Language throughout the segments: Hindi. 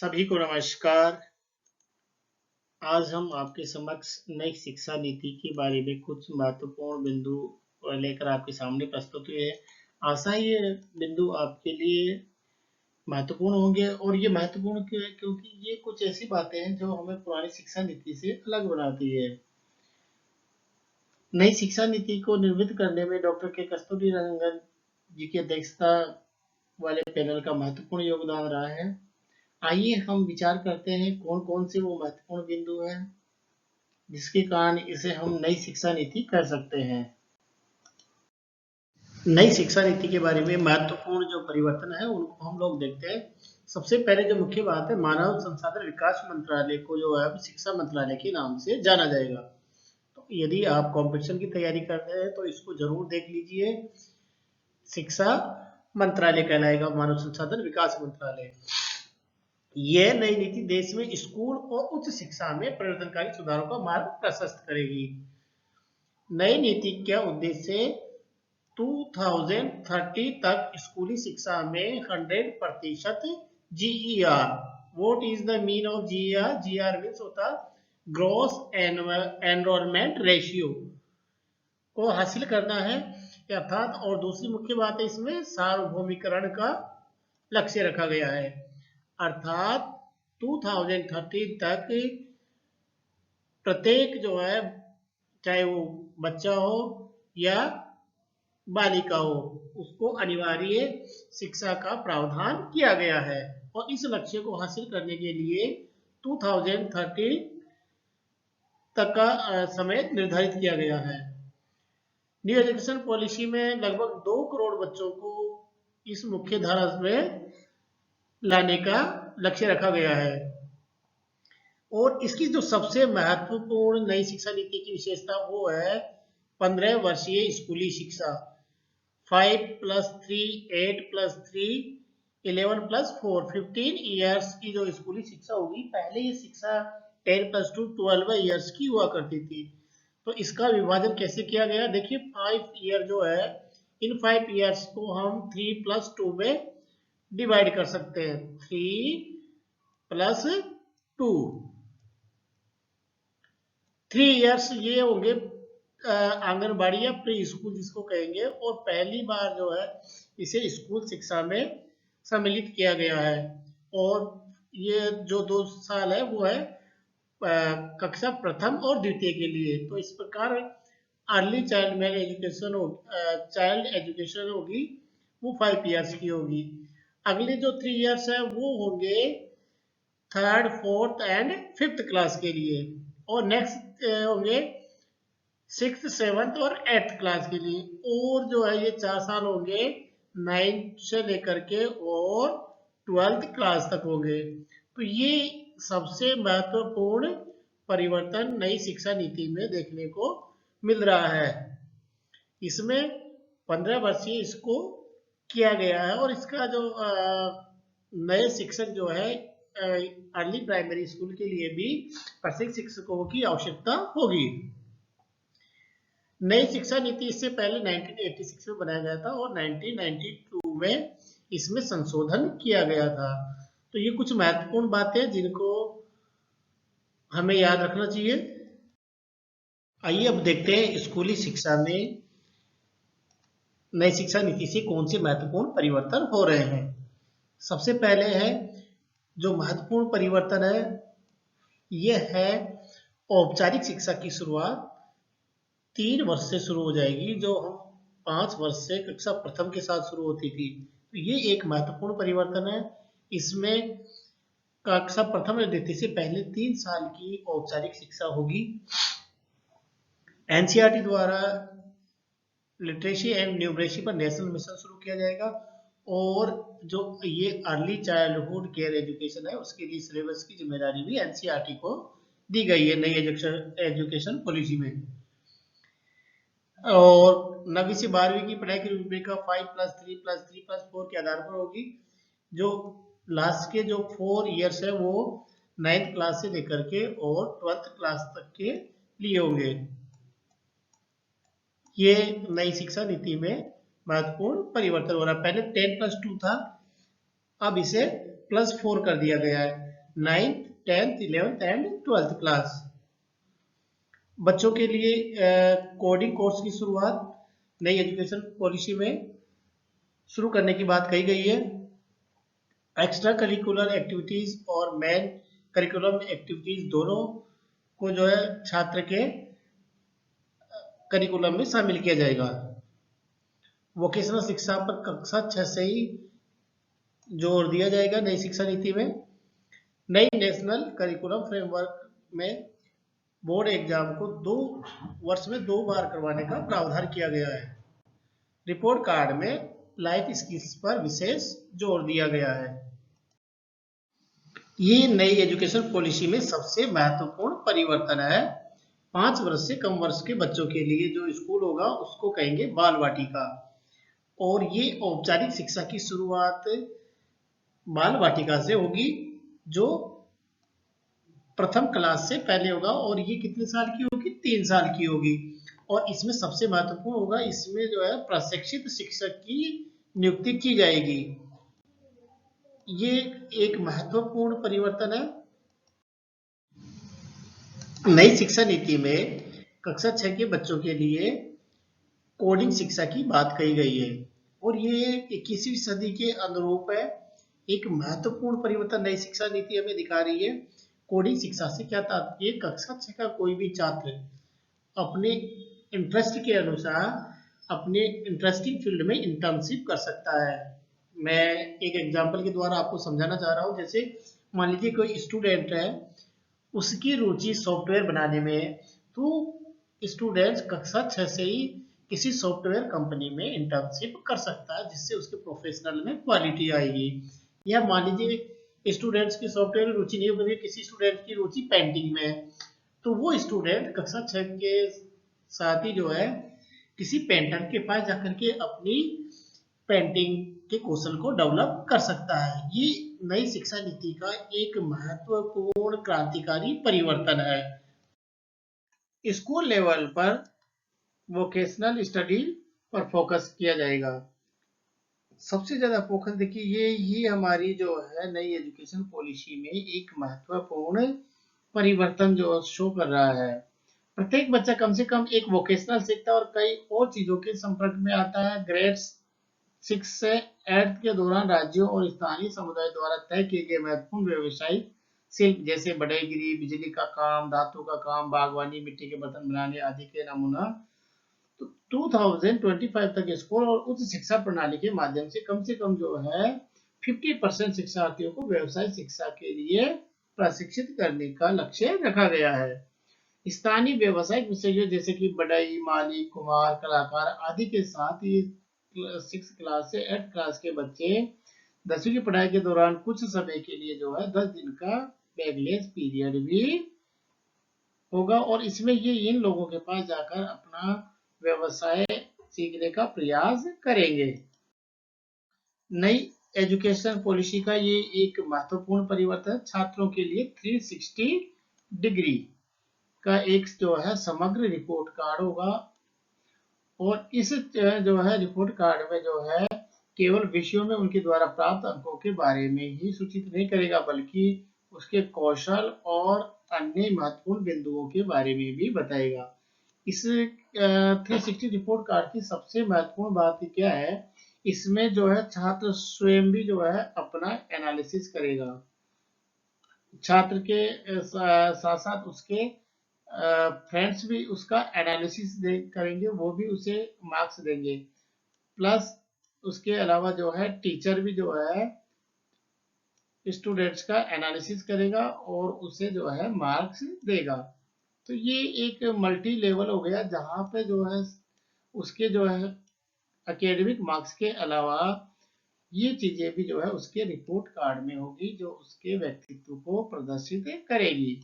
सभी को नमस्कार। आज हम आपके समक्ष नई शिक्षा नीति के बारे में कुछ महत्वपूर्ण बिंदु लेकर आपके सामने प्रस्तुत हुए हैं। आशा है ये बिंदु आपके लिए महत्वपूर्ण होंगे और ये महत्वपूर्ण क्यों है, क्योंकि ये कुछ ऐसी बातें हैं जो हमें पुरानी शिक्षा नीति से अलग बनाती है। नई शिक्षा नीति को निर्मित करने में डॉक्टर के कस्तूरीरंगन जी की अध्यक्षता वाले पैनल का महत्वपूर्ण योगदान रहा है। आइए हम विचार करते हैं कौन कौन से वो महत्वपूर्ण बिंदु हैं जिसके कारण इसे हम नई शिक्षा नीति कह सकते हैं। नई शिक्षा नीति के बारे में महत्वपूर्ण जो परिवर्तन है उनको हम लोग देखते हैं। सबसे पहले जो मुख्य बात है, मानव संसाधन विकास मंत्रालय को जो है शिक्षा मंत्रालय के नाम से जाना जाएगा। तो यदि आप कंपटीशन की तैयारी कर रहे हैं तो इसको जरूर देख लीजिए। शिक्षा मंत्रालय कहलाएगा, मानव संसाधन विकास मंत्रालय। यह नई नीति देश में स्कूल और उच्च शिक्षा में परिवर्तनकारी सुधारों का मार्ग प्रशस्त करेगी। नई नीति का उद्देश्य 2030 तक स्कूली शिक्षा में 100% GER, what is the mean of GER? GER means होता ग्रॉस एनरोलमेंट रेशियो को हासिल करना है अर्थात। और दूसरी मुख्य बात है, इसमें सार्वभौमिकरण का लक्ष्य रखा गया है, अर्थात 2030 तक प्रत्येक जो है, चाहे वो बच्चा हो या बालिका हो, उसको अनिवार्य शिक्षा का प्रावधान किया गया है। और इस लक्ष्य को हासिल करने के लिए 2030 तक का समय निर्धारित किया गया है। न्यू एजुकेशन पॉलिसी में लगभग 2 करोड़ बच्चों को इस मुख्य धारा में लाने का लक्ष्य रखा गया है। और इसकी जो सबसे महत्वपूर्ण नई शिक्षा नीति की विशेषता वो है 15 वर्षीय स्कूली शिक्षा। 5+3 8+3 11+4 15 ईयर्स की जो स्कूली शिक्षा होगी। पहले ये शिक्षा 10+2 12 ईयर्स की हुआ करती थी। तो इसका विभाजन कैसे किया गया? देखिए, 5 ईयर जो है, इन 5 ईयर्स को हम 3+2 में डिवाइड कर सकते हैं। 3+2 3 ईयर्स ये होंगे आंगनबाड़ी या प्री स्कूल जिसको कहेंगे, और पहली बार जो है इसे स्कूल शिक्षा में सम्मिलित किया गया है। और ये जो 2 साल है वो है कक्षा प्रथम और द्वितीय के लिए। तो इस प्रकार अर्ली चाइल्ड एजुकेशन होगी वो 5 ईयर्स की होगी। अगले जो 3 ईयर्स है वो होंगे 3rd 4th and 5th class के लिए, और नेक्स्ट होंगे 6th 7th और 8th क्लास के लिए। और जो है ये 4 साल होंगे 9th से लेकर के और 12th क्लास तक होंगे। तो ये सबसे महत्वपूर्ण परिवर्तन नई शिक्षा नीति में देखने को मिल रहा है। इसमें 15 वर्षीय इसको किया गया है, और इसका जो नए शिक्षक जो है अर्ली प्राइमरी स्कूल के लिए भी प्रशिक्षित शिक्षकों की आवश्यकता होगी। नई शिक्षा नीति इससे पहले 1986 में बनाया गया था और 1992 में इसमें संशोधन किया गया था। तो ये कुछ महत्वपूर्ण बातें जिनको हमें याद रखना चाहिए। आइए अब देखते हैं स्कूली शिक्षा में नई शिक्षा नीति से कौन से महत्वपूर्ण परिवर्तन हो रहे हैं। सबसे पहले है जो महत्वपूर्ण परिवर्तन है, यह है औपचारिक शिक्षा की शुरुआत 3 वर्ष से शुरू हो जाएगी, जो हम 5 वर्ष से कक्षा प्रथम के साथ शुरू होती थी। तो ये एक महत्वपूर्ण परिवर्तन है। इसमें कक्षा प्रथम और द्वितीय से पहले 3 साल की औपचारिक शिक्षा होगी। एनसीईआरटी द्वारा लिटरेसी एंड न्यूमरेसी पर नेशनल मिशन शुरू किया जाएगा, और जो ये अर्ली चाइल्डहुड केयर एजुकेशन है उसके लिए सिलेबस की जिम्मेदारी भी एनसीईआरटी को दी गई है नई एजुकेशन पॉलिसी में। और 9वीं से 12वीं की पढ़ाई की रूपरेखा 5+3+3+4 के आधार पर होगी। जो लास्ट के जो 4 ईयर्स है वो 9th क्लास से लेकर के और 12th क्लास तक के लिए होंगे। ये नई शिक्षा नीति में महत्वपूर्ण परिवर्तन हो रहा है। पहले 10+2 था, अब इसे +4 कर दिया गया है। 9th, 10th, 11th and 12th class. बच्चों के लिए कोडिंग कोर्स की शुरुआत नई एजुकेशन पॉलिसी में शुरू करने की बात कही गई है। एक्स्ट्रा करिकुलर एक्टिविटीज और मेन करिकुलम एक्टिविटीज दोनों को जो है छात्र के करिकुलम में शामिल किया जाएगा। वोकेशनल शिक्षा पर कक्षा 6 से ही जोर दिया जाएगा नई शिक्षा नीति में। नई नेशनल करिकुलम फ्रेमवर्क में बोर्ड एग्जाम को 2 वर्ष में 2 बार करवाने का प्रावधान किया गया है। रिपोर्ट कार्ड में लाइफ स्किल्स पर विशेष जोर दिया गया है। ये नई एजुकेशन पॉलिसी में सबसे महत्वपूर्ण परिवर्तन है। 5 वर्ष से कम वर्ष के बच्चों के लिए जो स्कूल होगा उसको कहेंगे बाल वाटिका, और ये औपचारिक शिक्षा की शुरुआत बाल वाटिका से होगी जो प्रथम क्लास से पहले होगा, और ये कितने साल की होगी? 3 साल की होगी। और इसमें सबसे महत्वपूर्ण होगा, इसमें जो है प्रशिक्षित शिक्षक की नियुक्ति की जाएगी। ये एक महत्वपूर्ण परिवर्तन है। नई शिक्षा नीति में कक्षा 6 के बच्चों के लिए कोडिंग शिक्षा की बात कही गई है, और ये 21वीं सदी के अनुरूप है। एक महत्वपूर्ण परिवर्तन नई शिक्षा नीति हमें दिखा रही है। कोडिंग शिक्षा से क्या तात्पर्य? कक्षा 6 का कोई भी छात्र अपने इंटरेस्ट के अनुसार अपने इंटरेस्टिंग फील्ड में इंटर्नशिप कर सकता है। मैं एक एग्जांपल के द्वारा आपको समझाना चाह रहा हूँ। जैसे मान लीजिए कोई स्टूडेंट है, उसकी रुचि सॉफ्टवेयर बनाने में है, तो स्टूडेंट कक्षा 6 से ही किसी सॉफ्टवेयर कंपनी में इंटर्नशिप कर सकता है, जिससे उसके प्रोफेशनल में क्वालिटी आएगी। या मान लीजिए स्टूडेंट्स की सॉफ्टवेयर में रुचि नहीं होगी, किसी स्टूडेंट की रुचि पेंटिंग में है, तो वो स्टूडेंट कक्षा 6 के साथ ही जो है किसी पेंटर के पास जाकर के अपनी पेंटिंग के कौशल को डेवलप कर सकता है। ये नई शिक्षा नीति का एक महत्वपूर्ण क्रांतिकारी परिवर्तन है। स्कूल लेवल पर वोकेशनल स्टडी पर फोकस किया जाएगा। सबसे ज्यादा फोकस देखिए, ये हमारी जो है नई एजुकेशन पॉलिसी में एक महत्वपूर्ण परिवर्तन जो शो कर रहा है। प्रत्येक बच्चा कम से कम एक वोकेशनल सीखता है और कई और चीजों के संपर्क में आता है। ग्रेड 6 से 8 के दौरान राज्यों और स्थानीय समुदाय द्वारा तय किए गए महत्वपूर्ण व्यवसायिक शिल्प जैसे बढ़ईगिरी, बिजली का काम, धातु का काम, बागवानी, मिट्टी के बर्तन बनाने आदि के नमूना तो 2025 तक स्कूल और उच्च शिक्षा प्रणाली के माध्यम से कम जो है 50% शिक्षार्थियों को व्यवसाय शिक्षा के लिए प्रशिक्षित करने का लक्ष्य रखा गया है। स्थानीय व्यवसायिक विषयों जैसे कि बढ़ई, माली, कुम्हार, कलाकार आदि के साथ ही 6 क्लास से 8 क्लास के बच्चे 10वीं की पढ़ाई के दौरान कुछ समय के लिए जो है 10 दिन का बैकलेस पीरियड भी होगा, और इसमें ये इन लोगों के पास जाकर अपना व्यवसाय सीखने का प्रयास करेंगे। नई एजुकेशन पॉलिसी का ये एक महत्वपूर्ण परिवर्तन छात्रों के लिए 360 डिग्री का एक जो है समग्र रिपोर्ट कार्ड होगा, और इस जो है रिपोर्ट कार्ड में जो है केवल विषयों में उनके द्वारा प्राप्त अंकों के बारे में ही सूचित नहीं करेगा, बल्कि उसके कौशल और अन्य महत्वपूर्ण बिंदुओं के बारे में भी बताएगा। इस 360 रिपोर्ट कार्ड की सबसे महत्वपूर्ण बात क्या है? इसमें जो है छात्र स्वयं भी जो है अपना एनालिसिस करेगा। छात्र के साथ साथ उसके फ्रेंड्स भी उसका एनालिसिस करेंगे, वो भी उसे मार्क्स देंगे। प्लस उसके अलावा जो है टीचर भी जो है स्टूडेंट्स का एनालिसिस करेगा और उसे जो है मार्क्स देगा। तो ये एक मल्टी लेवल हो गया, जहाँ पे जो है उसके जो है एकेडमिक मार्क्स के अलावा ये चीजें भी जो है उसके रिपोर्ट कार्ड में होगी, जो उसके व्यक्तित्व को प्रदर्शित करेगी।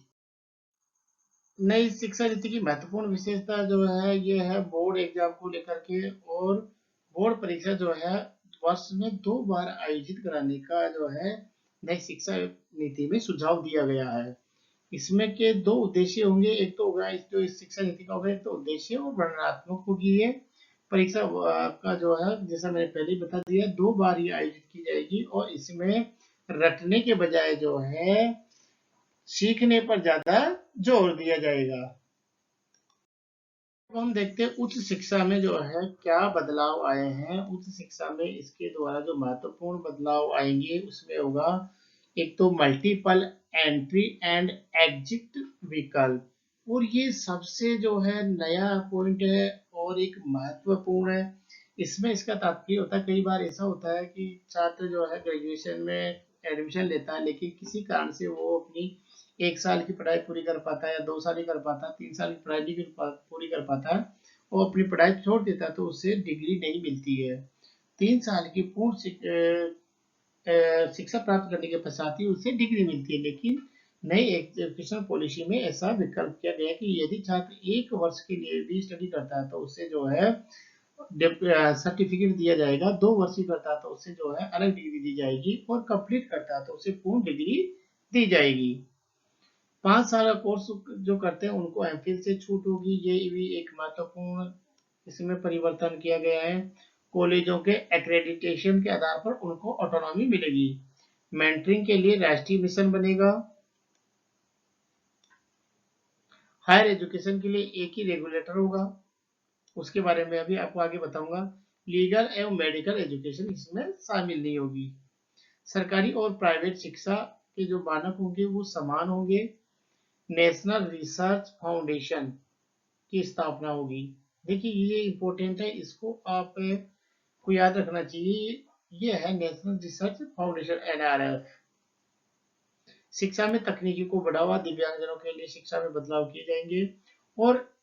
नई शिक्षा नीति की महत्वपूर्ण विशेषता जो है ये है बोर्ड एग्जाम को लेकर के, और बोर्ड परीक्षा जो है वर्ष में 2 बार आयोजित कराने का जो है नई शिक्षा नीति में सुझाव दिया गया है। इसमें के 2 उद्देश्य होंगे। एक तो होगा जो इस शिक्षा नीति का होगा, एक तो उद्देश्य और वर्णनात्मक होगी। ये परीक्षा का जो है जैसा मैंने पहले ही बता दिया 2 बार ये आयोजित की जाएगी, और इसमें रटने के बजाय जो है सीखने पर ज्यादा जोर दिया जाएगा। अब हम देखते हैं उच्च शिक्षा में जो है क्या बदलाव आए हैं। उच्च शिक्षा में इसके द्वारा जो महत्वपूर्ण बदलाव आएंगे उसमें होगा, एक तो मल्टीपल एंट्री एंड एग्जिट विकल्प, और ये सबसे जो है नया पॉइंट है और एक महत्वपूर्ण है। इसमें इसका तात्पर्य होता है, कई बार ऐसा होता है कि छात्र जो है ग्रेजुएशन में एडमिशन लेता है, लेकिन किसी कारण से वो अपनी 1 साल की पढ़ाई पूरी कर पाता है या 2 साल ही कर पाता है, 3 साल की पढ़ाई नहीं पूरी कर पाता है, वो अपनी पढ़ाई छोड़ देता है, तो उससे डिग्री नहीं मिलती है। 3 साल की पूर्ण शिक्षा प्राप्त करने के पश्चात ही उसे डिग्री मिलती है, लेकिन नई एजुकेशन पॉलिसी में ऐसा विकल्प किया गया है कि यदि छात्र 1 वर्ष के लिए भी स्टडी करता है तो उससे जो है सर्टिफिकेट दिया जाएगा, 2 वर्ष ही करता है तो उससे जो है अलग डिग्री दी जाएगी, और कंप्लीट करता है तो उसे पूर्ण डिग्री दी जाएगी। 5 साल का कोर्स जो करते हैं उनको एमफिल से छूट होगी, ये भी एक महत्वपूर्ण इसमें परिवर्तन किया गया है। कॉलेजों के एक्रेडिटेशन के आधार पर उनको ऑटोनॉमी मिलेगी। मेंटरिंग के लिए राष्ट्रीय मिशन बनेगा। हायर एजुकेशन के लिए एक ही रेगुलेटर होगा, उसके बारे में अभी आपको आगे बताऊंगा। लीगल एवं मेडिकल एजुकेशन इसमें शामिल नहीं होगी। सरकारी और प्राइवेट शिक्षा के जो मानक होंगे वो समान होंगे। नेशनल रिसर्च फाउंडेशन की स्थापना होगी। देखिए ये इंपॉर्टेंट है, इसको आप को याद रखना चाहिए। ये है नेशनल रिसर्च फाउंडेशन, NRF। शिक्षा में तकनीकी को बढ़ावा, दिव्यांगजनों के लिए शिक्षा में बदलाव किए जाएंगे। और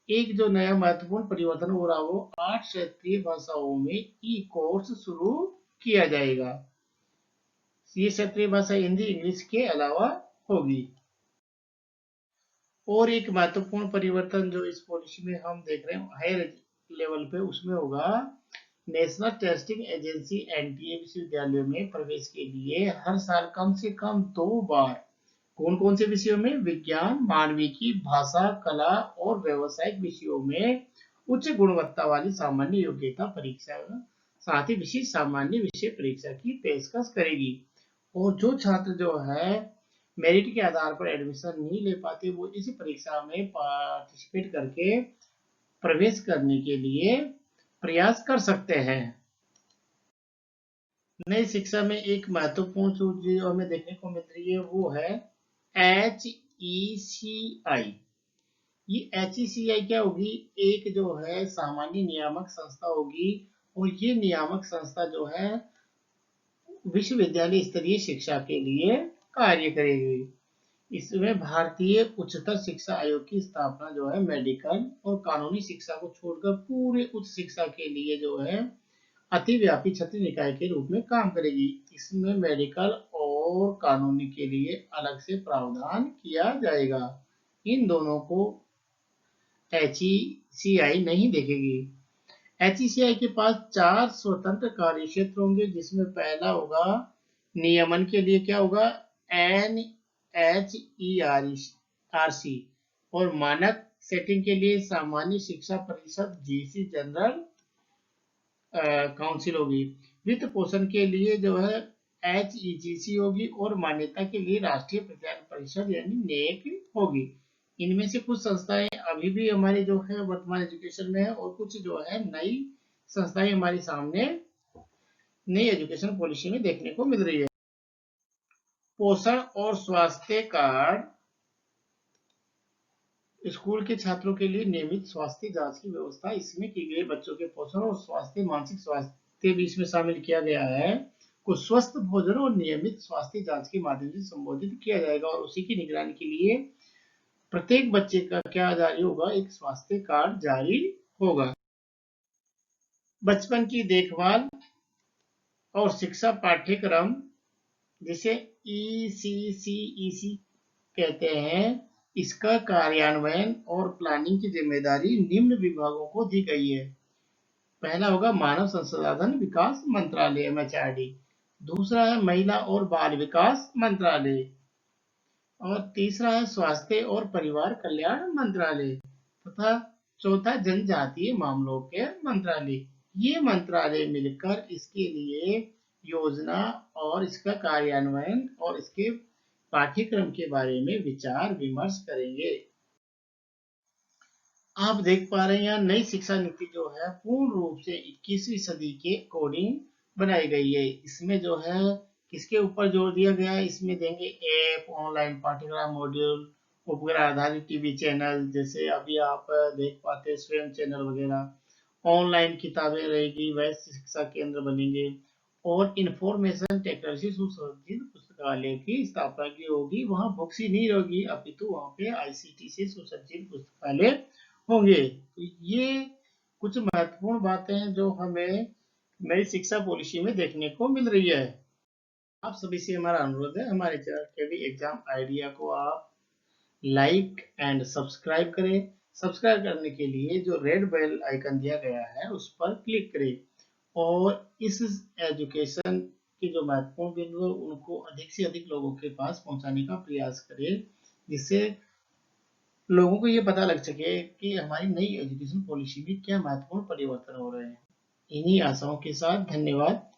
एक जो नया महत्वपूर्ण परिवर्तन हो रहा वो 8 क्षेत्रीय भाषाओं में ई कोर्स शुरू किया जाएगा। ये क्षेत्रीय भाषा हिंदी इंग्लिश के अलावा होगी। और एक महत्वपूर्ण परिवर्तन जो इस पॉलिसी में हम देख रहे हैं हायर लेवल पे, उसमें होगा नेशनल टेस्टिंग एजेंसी NTA विश्वविद्यालयों में प्रवेश के लिए हर साल कम से कम 2 बार कौन कौन से विषयों में, विज्ञान, मानविकी, भाषा, कला और व्यावसायिक विषयों में उच्च गुणवत्ता वाली सामान्य योग्यता परीक्षा, साथ ही विशेष सामान्य विषय परीक्षा की पेशकश करेगी। और जो छात्र जो है मेरिट के आधार पर एडमिशन नहीं ले पाते, वो इस परीक्षा में पार्टिसिपेट करके प्रवेश करने के लिए प्रयास कर सकते हैं। नई शिक्षा में एक महत्वपूर्ण चीज जो हमें देखने को मिल रही है वो है HECI। ये HECI क्या होगी, एक जो है सामान्य नियामक संस्था होगी, और ये नियामक संस्था जो है विश्वविद्यालय स्तरीय शिक्षा के लिए कार्य करेगी। इसमें भारतीय उच्चतर शिक्षा आयोग की स्थापना जो है मेडिकल और कानूनी शिक्षा को छोड़कर पूरे उच्च शिक्षा के लिए जो है अतिव्यापी क्षेत्रीय निकाय के रूप में काम करेगी। इसमें मेडिकल और कानूनी के लिए अलग से प्रावधान किया जाएगा। इन दोनों को HECI नहीं देखेगी। HECI के पास 4 स्वतंत्र कार्य क्षेत्र होंगे, जिसमें पहला होगा नियमन के लिए क्या होगा, NHERC, और मानक सेटिंग के लिए सामान्य शिक्षा परिषद GC जनरल काउंसिल होगी। वित्त पोषण के लिए जो है HEGC होगी, और मान्यता के लिए राष्ट्रीय प्रज्ञान परिषद यानी NEC होगी। इनमें से कुछ संस्थाएं अभी भी हमारी जो है वर्तमान एजुकेशन में है, और कुछ जो है नई संस्थाएं हमारे सामने नई एजुकेशन पॉलिसी में देखने को मिल रही है। पोषण और स्वास्थ्य कार्ड, स्कूल के छात्रों के लिए नियमित स्वास्थ्य जांच की व्यवस्था इसमें की गई। बच्चों के पोषण और स्वास्थ्य, मानसिक स्वास्थ्य भी इसमें शामिल किया गया है। को स्वस्थ भोजन और नियमित स्वास्थ्य जांच के माध्यम से संबोधित किया जाएगा, और उसी की निगरानी के लिए प्रत्येक बच्चे का क्या जारी होगा, एक स्वास्थ्य कार्ड जारी होगा। बचपन की देखभाल और शिक्षा पाठ्यक्रम, जिसे ECCEC कहते हैं, इसका कार्यान्वयन और प्लानिंग की जिम्मेदारी निम्न विभागों को दी गई है। पहला होगा मानव संसाधन विकास मंत्रालय MHRD, दूसरा है महिला और बाल विकास मंत्रालय, और तीसरा है स्वास्थ्य और परिवार कल्याण मंत्रालय, तथा चौथा जनजातीय मामलों के मंत्रालय। ये मंत्रालय मिलकर इसके लिए योजना और इसका कार्यान्वयन और इसके पाठ्यक्रम के बारे में विचार विमर्श करेंगे। आप देख पा रहे हैं यहाँ नई शिक्षा नीति जो है पूर्ण रूप से 21वीं सदी के अकॉर्डिंग बनाई गई है। इसमें जो है किसके ऊपर जोर दिया गया है, इसमें देंगे ऐप, ऑनलाइन पाठ्यक्रम, मॉड्यूल, उपग्रह आधारित टीवी चैनल, जैसे अभी आप देख पाते हैं स्वयं चैनल वगैरह, ऑनलाइन किताबें रहेगी, वैश्य शिक्षा केंद्र बनेंगे और इंफॉर्मेशन टेक्नोलॉजी सुसज्जित पुस्तकालय की स्थापना की होगी। वहाँ बुक्स ही नहीं होगी, अपितु वहाँ पे आईसीटी से सुसज्जित पुस्तकालय होंगे। तो ये कुछ महत्वपूर्ण बातें हैं जो हमें नई शिक्षा पॉलिसी में देखने को मिल रही है। आप सभी से हमारा अनुरोध है, हमारे चैनल के भी एग्जाम आइडिया को आप लाइक एंड सब्सक्राइब करें। सब्सक्राइब करने के लिए जो रेड बेल आइकन दिया गया है उस पर क्लिक करें और इस एजुकेशन के जो महत्वपूर्ण बिंदु है उनको अधिक से अधिक लोगों के पास पहुंचाने का प्रयास करें, जिससे लोगों को ये पता लग सके कि हमारी नई एजुकेशन पॉलिसी में क्या महत्वपूर्ण परिवर्तन हो रहे हैं। इन्हीं आशाओं के साथ धन्यवाद।